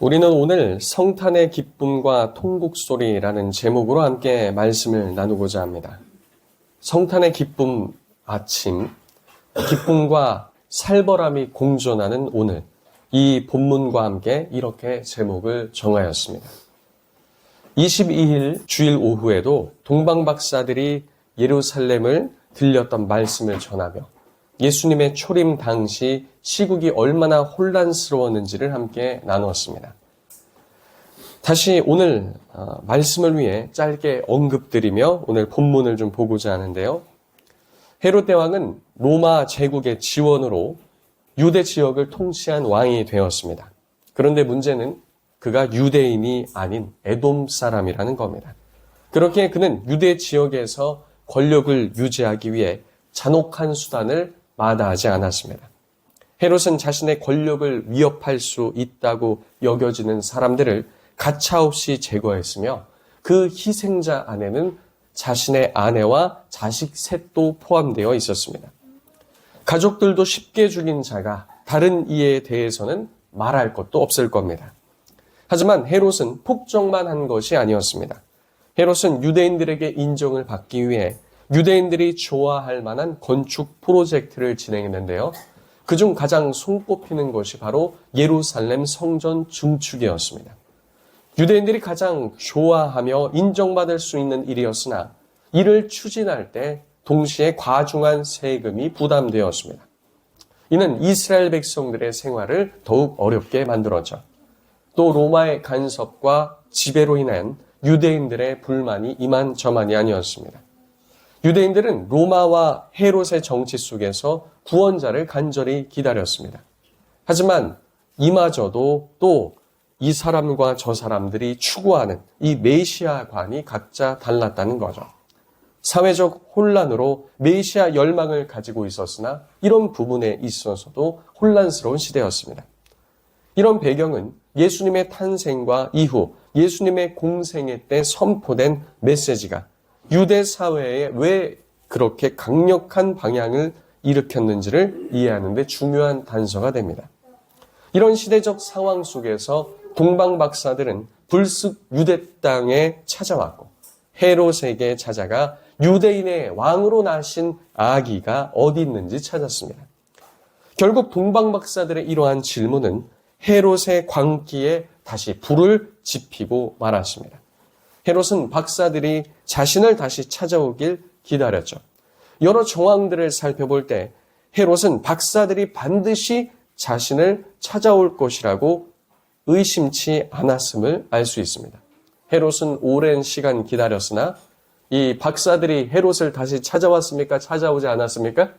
우리는 오늘 성탄의 기쁨과 통곡소리라는 제목으로 함께 말씀을 나누고자 합니다. 성탄의 기쁨 아침, 기쁨과 살벌함이 공존하는 오늘, 이 본문과 함께 이렇게 제목을 정하였습니다. 22일 주일 오후에도 동방박사들이 예루살렘을 들렸던 말씀을 전하며 예수님의 초림 당시 시국이 얼마나 혼란스러웠는지를 함께 나누었습니다. 다시 오늘 말씀을 위해 짧게 언급드리며 오늘 본문을 좀 보고자 하는데요. 헤롯 대왕은 로마 제국의 지원으로 유대 지역을 통치한 왕이 되었습니다. 그런데 문제는 그가 유대인이 아닌 에돔 사람이라는 겁니다. 그렇게 그는 유대 지역에서 권력을 유지하기 위해 잔혹한 수단을 마다하지 않았습니다. 헤롯은 자신의 권력을 위협할 수 있다고 여겨지는 사람들을 가차없이 제거했으며 그 희생자 안에는 자신의 아내와 자식 셋도 포함되어 있었습니다. 가족들도 쉽게 죽인 자가 다른 이에 대해서는 말할 것도 없을 겁니다. 하지만 헤롯은 폭정만 한 것이 아니었습니다. 헤롯은 유대인들에게 인정을 받기 위해 유대인들이 좋아할 만한 건축 프로젝트를 진행했는데요. 그중 가장 손꼽히는 것이 바로 예루살렘 성전 증축이었습니다. 유대인들이 가장 좋아하며 인정받을 수 있는 일이었으나 이를 추진할 때 동시에 과중한 세금이 부담되었습니다. 이는 이스라엘 백성들의 생활을 더욱 어렵게 만들었죠. 또 로마의 간섭과 지배로 인한 유대인들의 불만이 이만저만이 아니었습니다. 유대인들은 로마와 헤롯의 정치 속에서 구원자를 간절히 기다렸습니다. 하지만 이마저도 또 이 사람과 저 사람들이 추구하는 이 메시아관이 각자 달랐다는 거죠. 사회적 혼란으로 메시아 열망을 가지고 있었으나 이런 부분에 있어서도 혼란스러운 시대였습니다. 이런 배경은 예수님의 탄생과 이후 예수님의 공생애 때 선포된 메시지가 유대 사회에 왜 그렇게 강력한 방향을 일으켰는지를 이해하는 데 중요한 단서가 됩니다. 이런 시대적 상황 속에서 동방박사들은 불쑥 유대 땅에 찾아왔고 헤롯에게 찾아가 유대인의 왕으로 나신 아기가 어디 있는지 찾았습니다. 결국 동방박사들의 이러한 질문은 헤롯의 광기에 다시 불을 지피고 말았습니다. 헤롯은 박사들이 자신을 다시 찾아오길 기다렸죠. 여러 정황들을 살펴볼 때 헤롯은 박사들이 반드시 자신을 찾아올 것이라고 의심치 않았음을 알 수 있습니다. 헤롯은 오랜 시간 기다렸으나 이 박사들이 헤롯을 다시 찾아왔습니까? 찾아오지 않았습니까?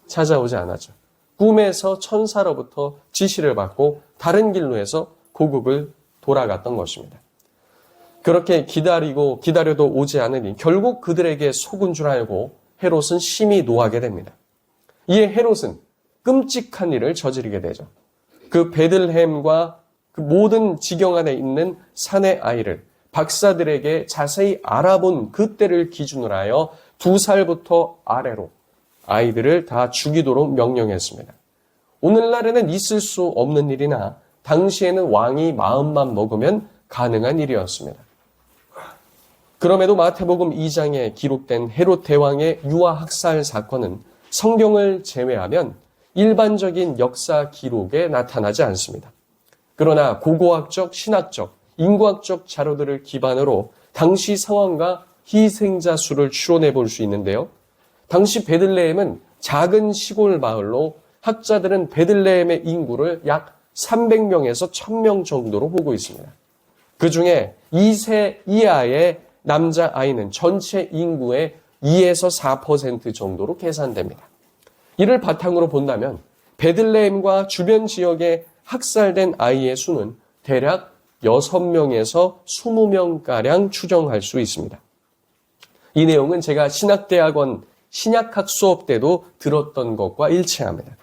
찾아오지 않았죠. 꿈에서 천사로부터 지시를 받고 다른 길로 해서 고국을 돌아갔던 것입니다. 그렇게 기다려도 오지 않으니 결국 그들에게 속은 줄 알고 헤롯은 심히 노하게 됩니다. 이에 헤롯은 끔찍한 일을 저지르게 되죠. 그 베들레헴과 그 모든 지경 안에 있는 산의 아이를 박사들에게 자세히 알아본 그때를 기준으로 하여 2살부터 아래로 아이들을 다 죽이도록 명령했습니다. 오늘날에는 있을 수 없는 일이나 당시에는 왕이 마음만 먹으면 가능한 일이었습니다. 그럼에도 마태복음 2장에 기록된 헤롯 대왕의 유아 학살 사건은 성경을 제외하면 일반적인 역사 기록에 나타나지 않습니다. 그러나 고고학적, 신학적, 인구학적 자료들을 기반으로 당시 상황과 희생자 수를 추론해 볼 수 있는데요. 당시 베들레헴은 작은 시골 마을로 학자들은 베들레헴의 인구를 약 300명에서 1000명 정도로 보고 있습니다. 그 중에 2세 이하의 남자아이는 전체 인구의 2에서 4% 정도로 계산됩니다. 이를 바탕으로 본다면 베들레헴과 주변 지역에 학살된 아이의 수는 대략 6명에서 20명가량 추정할 수 있습니다. 이 내용은 제가 신학대학원 신약학 수업 때도 들었던 것과 일치합니다.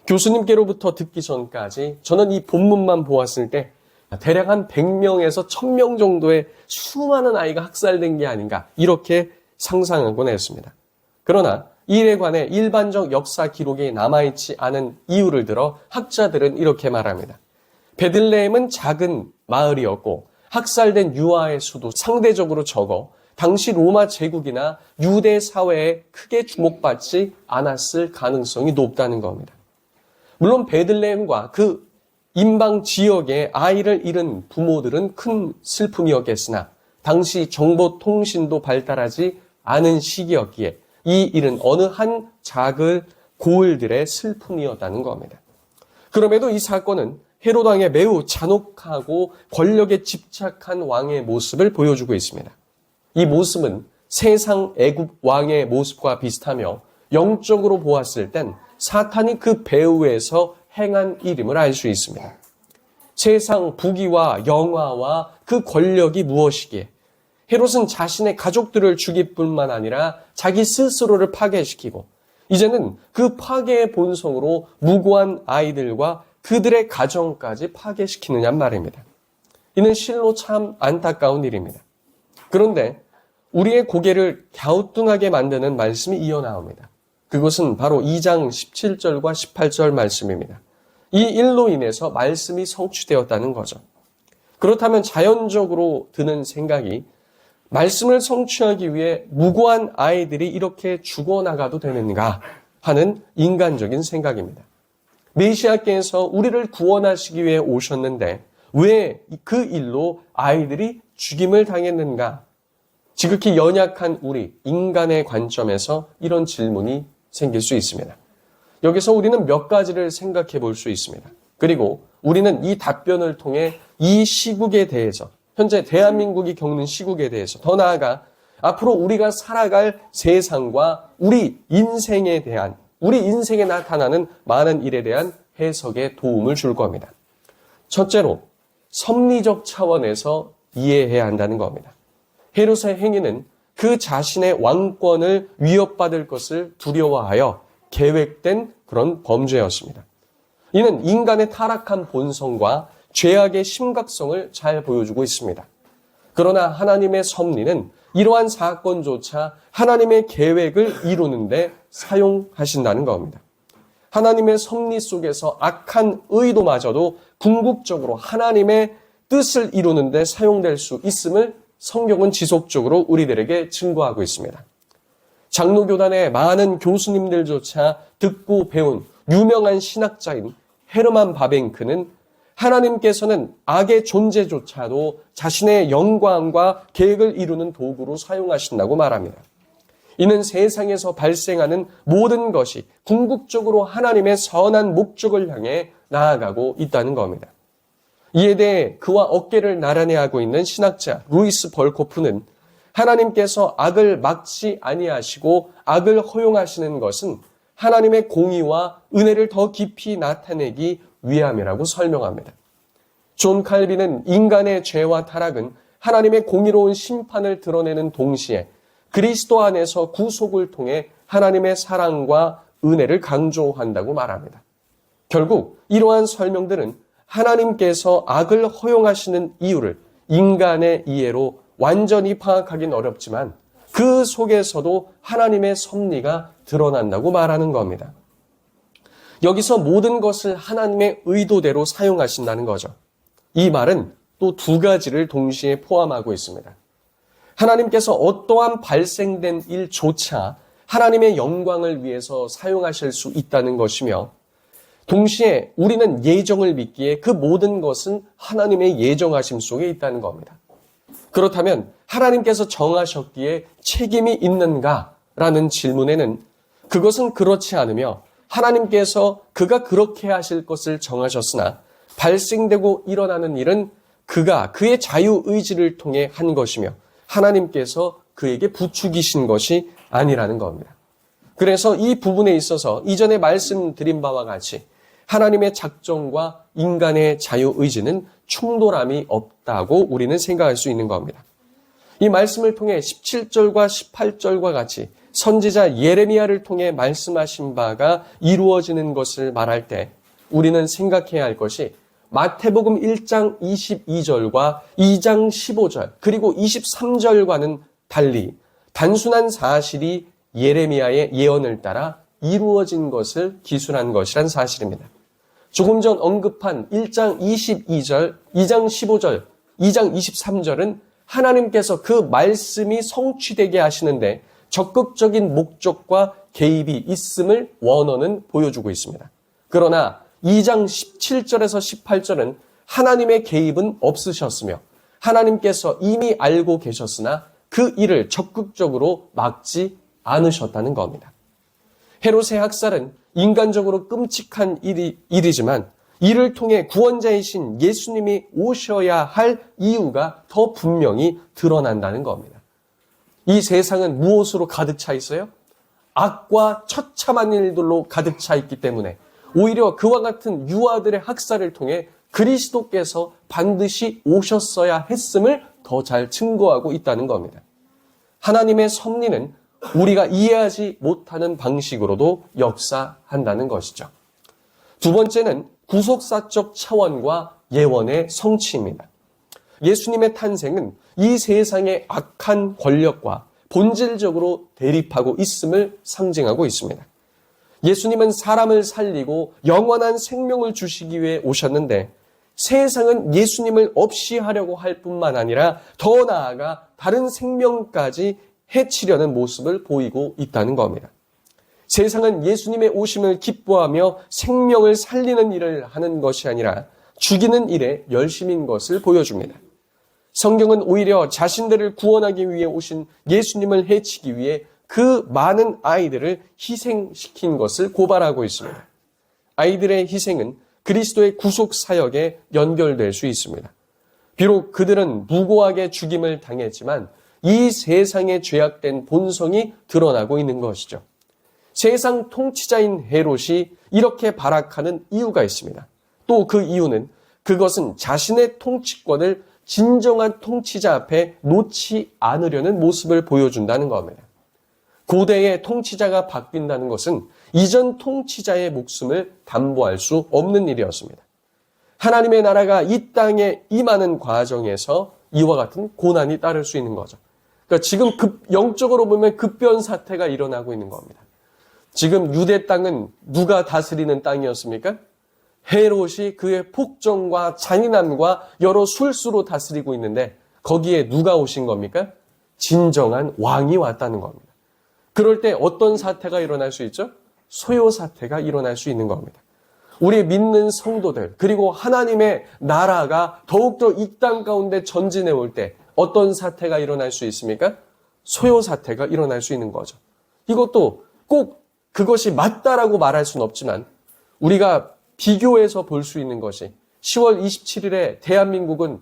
교수님께로부터 듣기 전까지 저는 이 본문만 보았을 때 대략 한 100명에서 1000명 정도의 수많은 아이가 학살된 게 아닌가 이렇게 상상하곤 했습니다. 그러나 이 일에 관해 일반적 역사 기록이 남아있지 않은 이유를 들어 학자들은 이렇게 말합니다. 베들레헴은 작은 마을이었고 학살된 유아의 수도 상대적으로 적어 당시 로마 제국이나 유대 사회에 크게 주목받지 않았을 가능성이 높다는 겁니다. 물론 베들레헴과 그 인방 지역에 아이를 잃은 부모들은 큰 슬픔이었겠으나 당시 정보통신도 발달하지 않은 시기였기에 이 일은 어느 한 작은 고을들의 슬픔이었다는 겁니다. 그럼에도 이 사건은 헤롯 왕의 매우 잔혹하고 권력에 집착한 왕의 모습을 보여주고 있습니다. 이 모습은 세상 애굽 왕의 모습과 비슷하며 영적으로 보았을 땐 사탄이 그 배후에서 행한 일임을 알 수 있습니다. 세상 부귀와 영화와 그 권력이 무엇이기에 헤롯은 자신의 가족들을 죽일 뿐만 아니라 자기 스스로를 파괴시키고 이제는 그 파괴의 본성으로 무고한 아이들과 그들의 가정까지 파괴시키느냐 말입니다. 이는 실로 참 안타까운 일입니다. 그런데 우리의 고개를 갸우뚱하게 만드는 말씀이 이어나옵니다. 그것은 바로 2장 17절과 18절 말씀입니다. 이 일로 인해서 말씀이 성취되었다는 거죠. 그렇다면 자연적으로 드는 생각이 말씀을 성취하기 위해 무고한 아이들이 이렇게 죽어나가도 되는가 하는 인간적인 생각입니다. 메시아께서 우리를 구원하시기 위해 오셨는데 왜 그 일로 아이들이 죽임을 당했는가? 지극히 연약한 우리 인간의 관점에서 이런 질문이 생길 수 있습니다. 여기서 우리는 몇 가지를 생각해 볼 수 있습니다. 그리고 우리는 이 답변을 통해 이 시국에 대해서 현재 대한민국이 겪는 시국에 대해서 더 나아가 앞으로 우리가 살아갈 세상과 우리 인생에 대한 우리 인생에 나타나는 많은 일에 대한 해석에 도움을 줄 겁니다. 첫째로 섭리적 차원에서 이해해야 한다는 겁니다. 헤롯의 행위는 그 자신의 왕권을 위협받을 것을 두려워하여 계획된 그런 범죄였습니다. 이는 인간의 타락한 본성과 죄악의 심각성을 잘 보여주고 있습니다. 그러나 하나님의 섭리는 이러한 사건조차 하나님의 계획을 이루는데 사용하신다는 겁니다. 하나님의 섭리 속에서 악한 의도마저도 궁극적으로 하나님의 뜻을 이루는데 사용될 수 있음을 성경은 지속적으로 우리들에게 증거하고 있습니다. 장로교단의 많은 교수님들조차 듣고 배운 유명한 신학자인 헤르만 바벤크는 하나님께서는 악의 존재조차도 자신의 영광과 계획을 이루는 도구로 사용하신다고 말합니다. 이는 세상에서 발생하는 모든 것이 궁극적으로 하나님의 선한 목적을 향해 나아가고 있다는 겁니다. 이에 대해 그와 어깨를 나란히 하고 있는 신학자 루이스 벌코프는 하나님께서 악을 막지 아니하시고 악을 허용하시는 것은 하나님의 공의와 은혜를 더 깊이 나타내기 위함이라고 설명합니다. 존 칼빈은 인간의 죄와 타락은 하나님의 공의로운 심판을 드러내는 동시에 그리스도 안에서 구속을 통해 하나님의 사랑과 은혜를 강조한다고 말합니다. 결국 이러한 설명들은 하나님께서 악을 허용하시는 이유를 인간의 이해로 완전히 파악하기는 어렵지만 그 속에서도 하나님의 섭리가 드러난다고 말하는 겁니다. 여기서 모든 것을 하나님의 의도대로 사용하신다는 거죠. 이 말은 또 두 가지를 동시에 포함하고 있습니다. 하나님께서 어떠한 발생된 일조차 하나님의 영광을 위해서 사용하실 수 있다는 것이며 동시에 우리는 예정을 믿기에 그 모든 것은 하나님의 예정하심 속에 있다는 겁니다. 그렇다면 하나님께서 정하셨기에 책임이 있는가라는 질문에는 그것은 그렇지 않으며 하나님께서 그가 그렇게 하실 것을 정하셨으나 발생되고 일어나는 일은 그가 그의 자유의지를 통해 한 것이며 하나님께서 그에게 부추기신 것이 아니라는 겁니다. 그래서 이 부분에 있어서 이전에 말씀드린 바와 같이 하나님의 작정과 인간의 자유의지는 충돌함이 없다고 우리는 생각할 수 있는 겁니다. 이 말씀을 통해 17절과 18절과 같이 선지자 예레미야를 통해 말씀하신 바가 이루어지는 것을 말할 때 우리는 생각해야 할 것이 마태복음 1장 22절과 2장 15절 그리고 23절과는 달리 단순한 사실이 예레미야의 예언을 따라 이루어진 것을 기술한 것이란 사실입니다. 조금 전 언급한 1장 22절, 2장 15절, 2장 23절은 하나님께서 그 말씀이 성취되게 하시는데 적극적인 목적과 개입이 있음을 원어는 보여주고 있습니다. 그러나 2장 17절에서 18절은 하나님의 개입은 없으셨으며 하나님께서 이미 알고 계셨으나 그 일을 적극적으로 막지 않으셨다는 겁니다. 헤롯의 학살은 인간적으로 끔찍한 일이지만 이를 통해 구원자이신 예수님이 오셔야 할 이유가 더 분명히 드러난다는 겁니다. 이 세상은 무엇으로 가득 차 있어요? 악과 처참한 일들로 가득 차 있기 때문에 오히려 그와 같은 유아들의 학살을 통해 그리스도께서 반드시 오셨어야 했음을 더 잘 증거하고 있다는 겁니다. 하나님의 섭리는 우리가 이해하지 못하는 방식으로도 역사한다는 것이죠. 두 번째는 구속사적 차원과 예언의 성취입니다. 예수님의 탄생은 이 세상의 악한 권력과 본질적으로 대립하고 있음을 상징하고 있습니다. 예수님은 사람을 살리고 영원한 생명을 주시기 위해 오셨는데 세상은 예수님을 없이 하려고 할 뿐만 아니라 더 나아가 다른 생명까지 해치려는 모습을 보이고 있다는 겁니다. 세상은 예수님의 오심을 기뻐하며 생명을 살리는 일을 하는 것이 아니라 죽이는 일에 열심인 것을 보여줍니다. 성경은 오히려 자신들을 구원하기 위해 오신 예수님을 해치기 위해 그 많은 아이들을 희생시킨 것을 고발하고 있습니다. 아이들의 희생은 그리스도의 구속 사역에 연결될 수 있습니다. 비록 그들은 무고하게 죽임을 당했지만 이 세상의 죄악된 본성이 드러나고 있는 것이죠. 세상 통치자인 헤롯이 이렇게 발악하는 이유가 있습니다. 또 그 이유는 그것은 자신의 통치권을 진정한 통치자 앞에 놓지 않으려는 모습을 보여준다는 겁니다. 고대의 통치자가 바뀐다는 것은 이전 통치자의 목숨을 담보할 수 없는 일이었습니다. 하나님의 나라가 이 땅에 임하는 과정에서 이와 같은 고난이 따를 수 있는 거죠. 그러니까 지금 영적으로 보면 급변 사태가 일어나고 있는 겁니다. 지금 유대 땅은 누가 다스리는 땅이었습니까? 헤롯이 그의 폭정과 잔인함과 여러 술수로 다스리고 있는데 거기에 누가 오신 겁니까? 진정한 왕이 왔다는 겁니다. 그럴 때 어떤 사태가 일어날 수 있죠? 소요 사태가 일어날 수 있는 겁니다. 우리 믿는 성도들 그리고 하나님의 나라가 더욱더 이 땅 가운데 전진해 올 때 어떤 사태가 일어날 수 있습니까? 소요 사태가 일어날 수 있는 거죠. 이것도 꼭 그것이 맞다라고 말할 수는 없지만 우리가 비교해서 볼 수 있는 것이 10월 27일에 대한민국은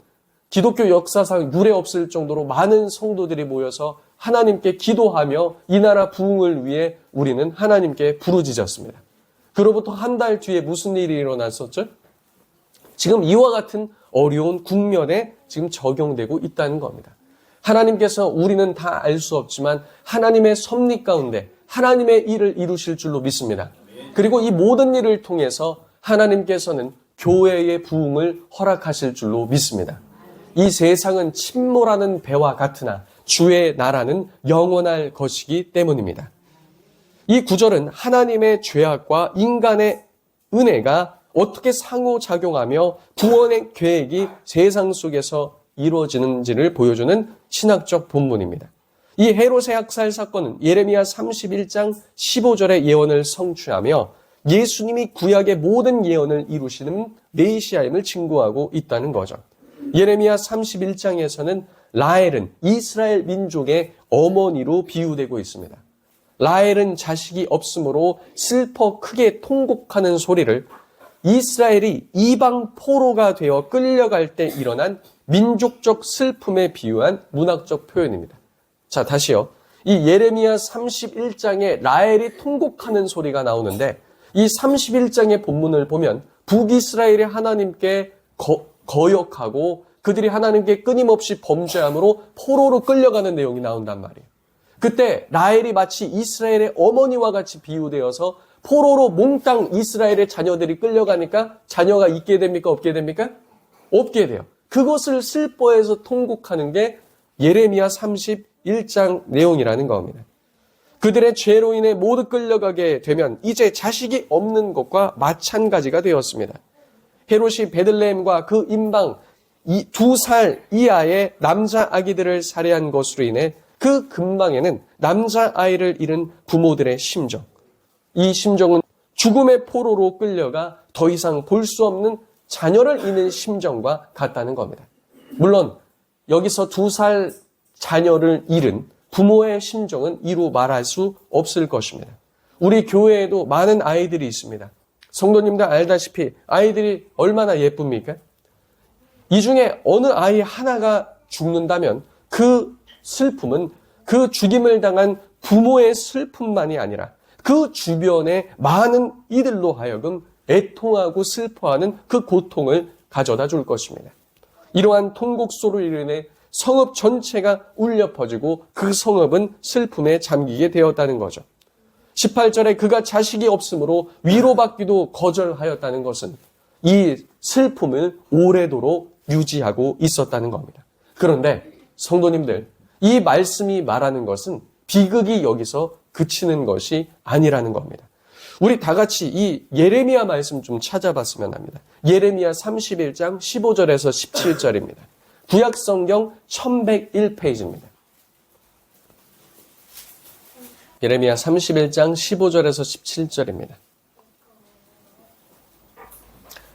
기독교 역사상 유례 없을 정도로 많은 성도들이 모여서 하나님께 기도하며 이 나라 부흥을 위해 우리는 하나님께 부르짖었습니다. 그로부터 한 달 뒤에 무슨 일이 일어났었죠? 지금 이와 같은 어려운 국면에 지금 적용되고 있다는 겁니다. 하나님께서 우리는 다 알 수 없지만 하나님의 섭리 가운데 하나님의 일을 이루실 줄로 믿습니다. 그리고 이 모든 일을 통해서 하나님께서는 교회의 부흥을 허락하실 줄로 믿습니다. 이 세상은 침몰하는 배와 같으나 주의 나라는 영원할 것이기 때문입니다. 이 구절은 하나님의 죄악과 인간의 은혜가 어떻게 상호작용하며 구원의 계획이 세상 속에서 이루어지는지를 보여주는 신학적 본문입니다. 이 헤롯의 학살 사건은 예레미야 31장 15절의 예언을 성취하며 예수님이 구약의 모든 예언을 이루시는 메시아임을 증거하고 있다는 거죠. 예레미야 31장에서는 라헬은 이스라엘 민족의 어머니로 비유되고 있습니다. 라헬은 자식이 없으므로 슬퍼 크게 통곡하는 소리를 이스라엘이 이방 포로가 되어 끌려갈 때 일어난 민족적 슬픔에 비유한 문학적 표현입니다. 자, 다시요. 이 예레미야 31장에 라헬이 통곡하는 소리가 나오는데 이 31장의 본문을 보면 북이스라엘이 하나님께 거역하고 그들이 하나님께 끊임없이 범죄함으로 포로로 끌려가는 내용이 나온단 말이에요. 그때 라헬이 마치 이스라엘의 어머니와 같이 비유되어서 포로로 몽땅 이스라엘의 자녀들이 끌려가니까 자녀가 있게 됩니까? 없게 됩니까? 없게 돼요. 그것을 슬퍼해서 통곡하는 게 예레미야 31장 내용이라는 겁니다. 그들의 죄로 인해 모두 끌려가게 되면 이제 자식이 없는 것과 마찬가지가 되었습니다. 헤롯이 베들레헴과 그 인방 2살 이하의 남자 아기들을 살해한 것으로 인해 그 근방에는 남자 아이를 잃은 부모들의 심정, 이 심정은 죽음의 포로로 끌려가 더 이상 볼 수 없는 자녀를 잃는 심정과 같다는 겁니다. 물론 여기서 2살 자녀를 잃은 부모의 심정은 이루 말할 수 없을 것입니다. 우리 교회에도 많은 아이들이 있습니다. 성도님들 알다시피 아이들이 얼마나 예쁩니까? 이 중에 어느 아이 하나가 죽는다면 그 슬픔은 그 죽임을 당한 부모의 슬픔만이 아니라 그 주변의 많은 이들로 하여금 애통하고 슬퍼하는 그 고통을 가져다 줄 것입니다. 이러한 통곡소로 인해 성읍 전체가 울려 퍼지고 그 성읍은 슬픔에 잠기게 되었다는 거죠. 18절에 그가 자식이 없으므로 위로받기도 거절하였다는 것은 이 슬픔을 오래도록 유지하고 있었다는 겁니다. 그런데 성도님들, 이 말씀이 말하는 것은 비극이 여기서 그치는 것이 아니라는 겁니다. 우리 다 같이 이 예레미야 말씀 좀 찾아봤으면 합니다. 예레미야 31장 15절에서 17절입니다. 구약성경 1101페이지입니다. 예레미야 31장 15절에서 17절입니다.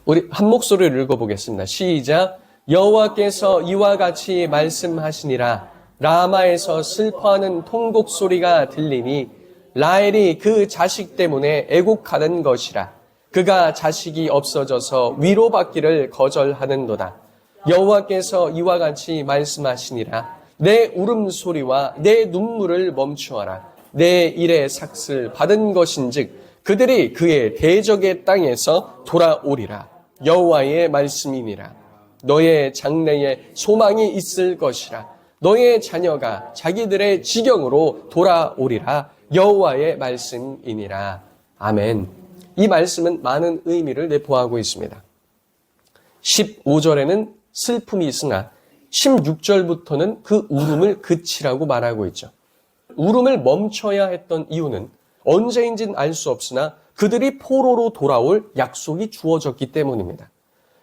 우리 한 목소리를 읽어보겠습니다. 시작. 여호와께서 이와 같이 말씀하시니라. 라마에서 슬퍼하는 통곡 소리가 들리니 라헬이 그 자식 때문에 애곡하는 것이라. 그가 자식이 없어져서 위로받기를 거절하는도다. 여호와께서 이와 같이 말씀하시니라. 내 울음소리와 내 눈물을 멈추어라. 내 일의 삭슬 받은 것인즉 그들이 그의 대적의 땅에서 돌아오리라. 여호와의 말씀이니라. 너의 장래에 소망이 있을 것이라. 너의 자녀가 자기들의 지경으로 돌아오리라. 여호와의 말씀이니라. 아멘. 이 말씀은 많은 의미를 내포하고 있습니다. 15절에는 슬픔이 있으나 16절부터는 그 울음을 그치라고 말하고 있죠. 울음을 멈춰야 했던 이유는 언제인지는 알 수 없으나 그들이 포로로 돌아올 약속이 주어졌기 때문입니다.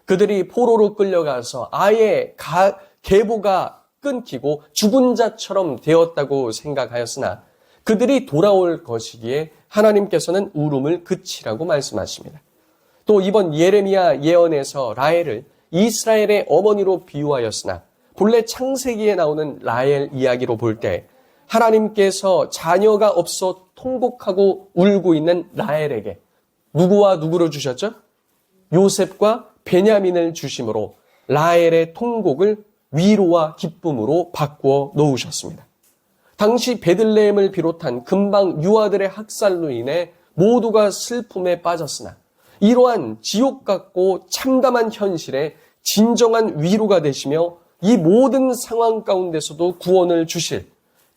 그들이 포로로 끌려가서 아예 계보가 끊기고 죽은 자처럼 되었다고 생각하였으나 그들이 돌아올 것이기에 하나님께서는 울음을 그치라고 말씀하십니다. 또 이번 예레미야 예언에서 라헬을 이스라엘의 어머니로 비유하였으나 본래 창세기에 나오는 라헬 이야기로 볼 때 하나님께서 자녀가 없어 통곡하고 울고 있는 라헬에게 누구와 누구를 주셨죠? 요셉과 베냐민을 주심으로 라헬의 통곡을 위로와 기쁨으로 바꾸어 놓으셨습니다. 당시 베들레헴을 비롯한 근방 유아들의 학살로 인해 모두가 슬픔에 빠졌으나 이러한 지옥 같고 참담한 현실에 진정한 위로가 되시며 이 모든 상황 가운데서도 구원을 주실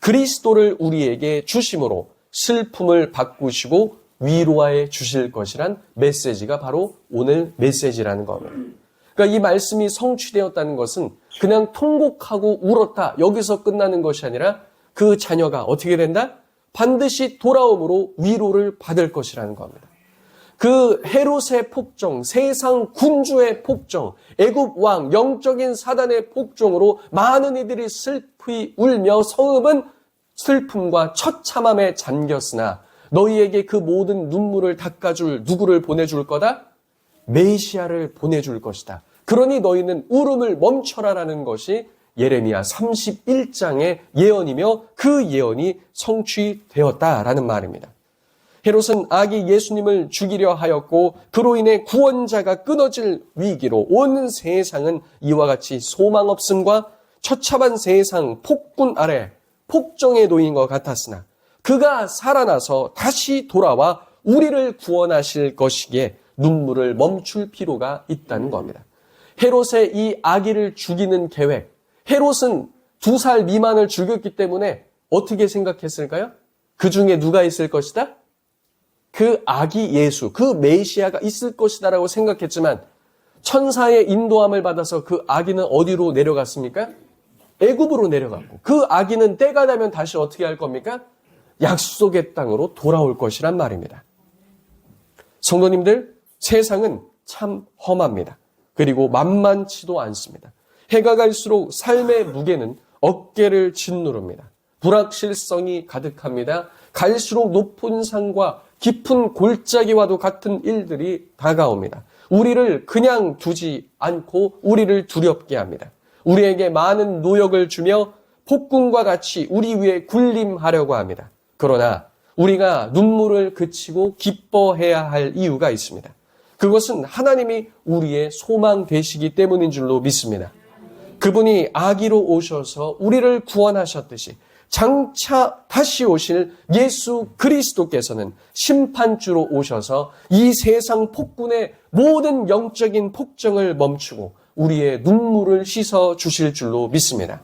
그리스도를 우리에게 주심으로 슬픔을 바꾸시고 위로하여 주실 것이란 메시지가 바로 오늘 메시지라는 겁니다. 그러니까 이 말씀이 성취되었다는 것은 그냥 통곡하고 울었다 여기서 끝나는 것이 아니라 그 자녀가 어떻게 된다? 반드시 돌아옴으로 위로를 받을 것이라는 겁니다. 그 헤롯의 폭정, 세상 군주의 폭정, 애굽 왕, 영적인 사단의 폭정으로 많은 이들이 슬피 울며 성읍은 슬픔과 처참함에 잠겼으나 너희에게 그 모든 눈물을 닦아줄 누구를 보내줄 거다? 메시아를 보내줄 것이다. 그러니 너희는 울음을 멈춰라라는 것이 예레미야 31장의 예언이며 그 예언이 성취되었다라는 말입니다. 헤롯은 아기 예수님을 죽이려 하였고 그로 인해 구원자가 끊어질 위기로 온 세상은 이와 같이 소망 없음과 처참한 세상 폭군 아래 폭정에 놓인 것 같았으나 그가 살아나서 다시 돌아와 우리를 구원하실 것이기에 눈물을 멈출 필요가 있다는 겁니다. 헤롯의 이 아기를 죽이는 계획, 헤롯은 2살 미만을 죽였기 때문에 어떻게 생각했을까요? 그 중에 누가 있을 것이다? 그 아기 예수, 그 메시아가 있을 것이다라고 생각했지만 천사의 인도함을 받아서 그 아기는 어디로 내려갔습니까? 애굽으로 내려갔고 그 아기는 때가 되면 다시 어떻게 할 겁니까? 약속의 땅으로 돌아올 것이란 말입니다. 성도님들, 세상은 참 험합니다. 그리고 만만치도 않습니다. 해가 갈수록 삶의 무게는 어깨를 짓누릅니다. 불확실성이 가득합니다. 갈수록 높은 산과 깊은 골짜기와도 같은 일들이 다가옵니다. 우리를 그냥 두지 않고 우리를 두렵게 합니다. 우리에게 많은 노역을 주며 폭군과 같이 우리 위에 군림하려고 합니다. 그러나 우리가 눈물을 그치고 기뻐해야 할 이유가 있습니다. 그것은 하나님이 우리의 소망 되시기 때문인 줄로 믿습니다. 그분이 아기로 오셔서 우리를 구원하셨듯이 장차 다시 오실 예수 그리스도께서는 심판주로 오셔서 이 세상 폭군의 모든 영적인 폭정을 멈추고 우리의 눈물을 씻어 주실 줄로 믿습니다.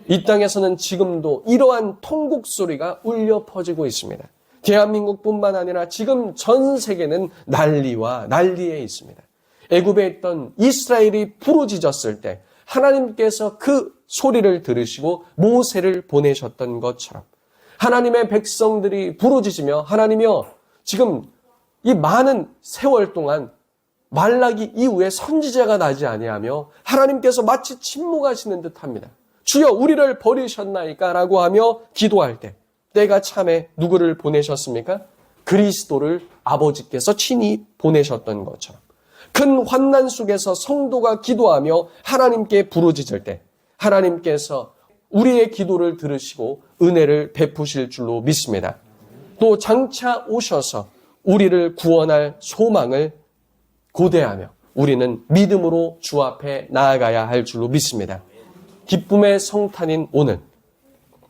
이 땅에서는 지금도 이러한 통곡 소리가 울려 퍼지고 있습니다. 대한민국뿐만 아니라 지금 전 세계는 난리와 난리에 있습니다. 애굽에 있던 이스라엘이 부르짖었을 때 하나님께서 그 소리를 들으시고 모세를 보내셨던 것처럼 하나님의 백성들이 부르짖으며 하나님이여 지금 이 많은 세월 동안 말라기 이후에 선지자가 나지 아니하며 하나님께서 마치 침묵하시는 듯합니다. 주여 우리를 버리셨나이까 라고 하며 기도할 때 때가 참에 누구를 보내셨습니까? 그리스도를 아버지께서 친히 보내셨던 것처럼 큰 환난 속에서 성도가 기도하며 하나님께 부르짖을 때 하나님께서 우리의 기도를 들으시고 은혜를 베푸실 줄로 믿습니다. 또 장차 오셔서 우리를 구원할 소망을 고대하며 우리는 믿음으로 주 앞에 나아가야 할 줄로 믿습니다. 기쁨의 성탄인 오늘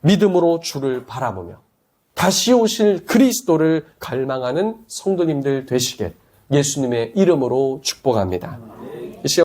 믿음으로 주를 바라보며 다시 오실 그리스도를 갈망하는 성도님들 되시길 예수님의 이름으로 축복합니다.